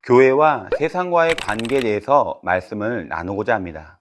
교회와 세상과의 관계에 대해서 말씀을 나누고자 합니다.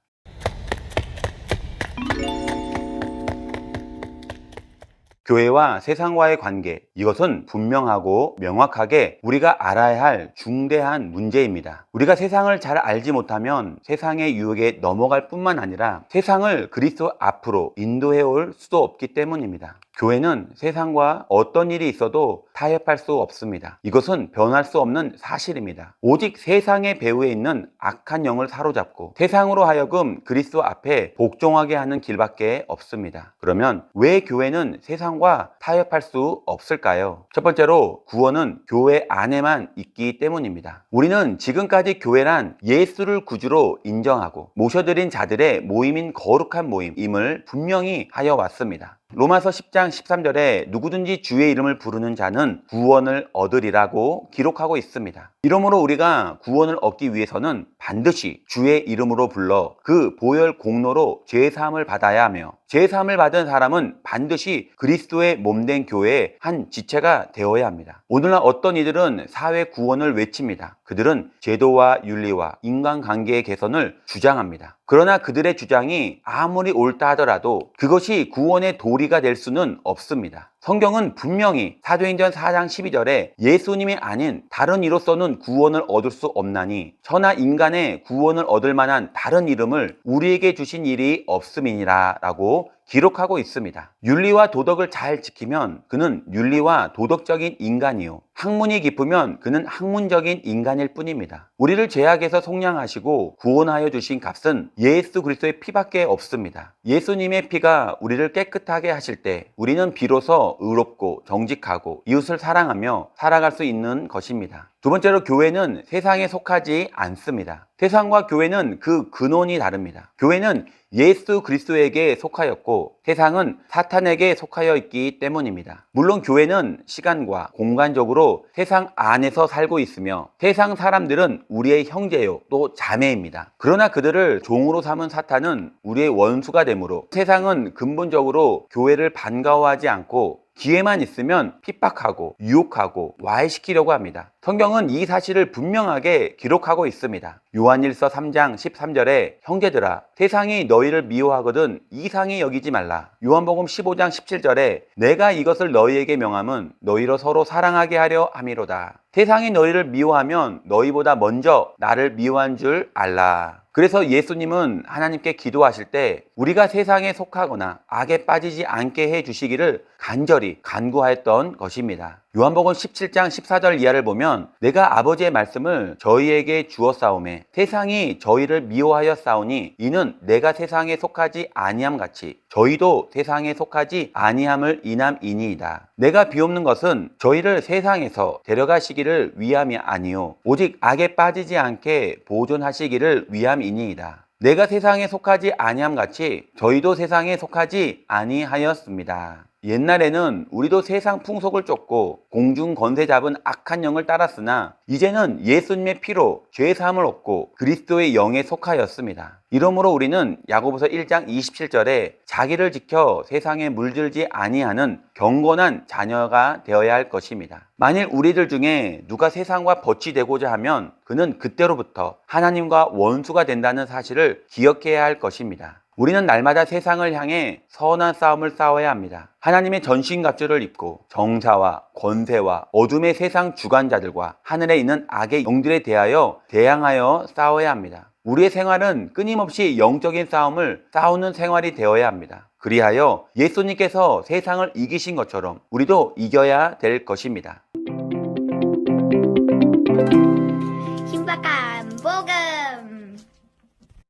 교회와 세상과의 관계, 이것은 분명하고 명확하게 우리가 알아야 할 중대한 문제입니다. 우리가 세상을 잘 알지 못하면 세상의 유혹에 넘어갈 뿐만 아니라 세상을 그리스도 앞으로 인도해 올 수도 없기 때문입니다. 교회는 세상과 어떤 일이 있어도 타협할 수 없습니다. 이것은 변할 수 없는 사실입니다. 오직 세상의 배후에 있는 악한 영을 사로잡고 세상으로 하여금 그리스도 앞에 복종하게 하는 길밖에 없습니다. 그러면 왜 교회는 세상과 타협할 수 없을까요? 첫 번째로 구원은 교회 안에만 있기 때문입니다. 우리는 지금까지 교회란 예수를 구주로 인정하고 모셔드린 자들의 모임인 거룩한 모임임을 분명히 하여 왔습니다. 로마서 10장 13절에 누구든지 주의 이름을 부르는 자는 구원을 얻으리라고 기록하고 있습니다. 이러므로 우리가 구원을 얻기 위해서는 반드시 주의 이름으로 불러 그 보혈 공로로 죄사함을 받아야 하며, 죄사함을 받은 사람은 반드시 그리스도의 몸된 교회의 한 지체가 되어야 합니다. 오늘날 어떤 이들은 사회 구원을 외칩니다. 그들은 제도와 윤리와 인간관계의 개선을 주장합니다. 그러나 그들의 주장이 아무리 옳다 하더라도 그것이 구원의 도리가 될 수는 없습니다. 성경은 분명히 사도행전 4장 12절에 예수님이 아닌 다른 이로서는 구원을 얻을 수 없나니 천하 인간의 구원을 얻을 만한 다른 이름을 우리에게 주신 일이 없음이니라 라고 기록하고 있습니다. 윤리와 도덕을 잘 지키면 그는 윤리와 도덕적인 인간이요, 학문이 깊으면 그는 학문적인 인간일 뿐입니다. 우리를 죄악에서 속량하시고 구원하여 주신 값은 예수 그리스도의 피밖에 없습니다. 예수님의 피가 우리를 깨끗하게 하실 때 우리는 비로소 의롭고 정직하고 이웃을 사랑하며 살아갈 수 있는 것입니다. 두 번째로, 교회는 세상에 속하지 않습니다. 세상과 교회는 그 근원이 다릅니다. 교회는 예수 그리스도에게 속하였고 세상은 사탄에게 속하여 있기 때문입니다. 물론 교회는 시간과 공간적으로 세상 안에서 살고 있으며 세상 사람들은 우리의 형제요 또 자매입니다. 그러나 그들을 종으로 삼은 사탄은 우리의 원수가 되므로 세상은 근본적으로 교회를 반가워하지 않고 기회만 있으면 핍박하고 유혹하고 와해시키려고 합니다. 성경은 이 사실을 분명하게 기록하고 있습니다. 요한일서 3장 13절에 형제들아 세상이 너희를 미워하거든 이상히 여기지 말라. 요한복음 15장 17절에 내가 이것을 너희에게 명함은 너희로 서로 사랑하게 하려 함이로다. 세상이 너희를 미워하면 너희보다 먼저 나를 미워한 줄 알라. 그래서 예수님은 하나님께 기도하실 때 우리가 세상에 속하거나 악에 빠지지 않게 해 주시기를 간절히 간구하였던 것입니다. 요한복음 17장 14절 이하를 보면 내가 아버지의 말씀을 저희에게 주었사오매 세상이 저희를 미워하여 싸우니 이는 내가 세상에 속하지 아니함 같이 저희도 세상에 속하지 아니함을 인함이니이다. 내가 비옵는 것은 저희를 세상에서 데려가시기를 위함이 아니요 오직 악에 빠지지 않게 보존하시기를 위함이니이다. 내가 세상에 속하지 아니함 같이 저희도 세상에 속하지 아니하였습니다. 옛날에는 우리도 세상 풍속을 쫓고 공중 권세 잡은 악한 영을 따랐으나 이제는 예수님의 피로 죄 사함을 얻고 그리스도의 영에 속하였습니다. 이러므로 우리는 야고보서 1장 27절에 자기를 지켜 세상에 물들지 아니하는 경건한 자녀가 되어야 할 것입니다. 만일 우리들 중에 누가 세상과 벗이 되고자 하면 그는 그때로부터 하나님과 원수가 된다는 사실을 기억해야 할 것입니다. 우리는 날마다 세상을 향해 선한 싸움을 싸워야 합니다. 하나님의 전신갑주를 입고 정사와 권세와 어둠의 세상 주관자들과 하늘에 있는 악의 영들에 대하여 대항하여 싸워야 합니다. 우리의 생활은 끊임없이 영적인 싸움을 싸우는 생활이 되어야 합니다. 그리하여 예수님께서 세상을 이기신 것처럼 우리도 이겨야 될 것입니다.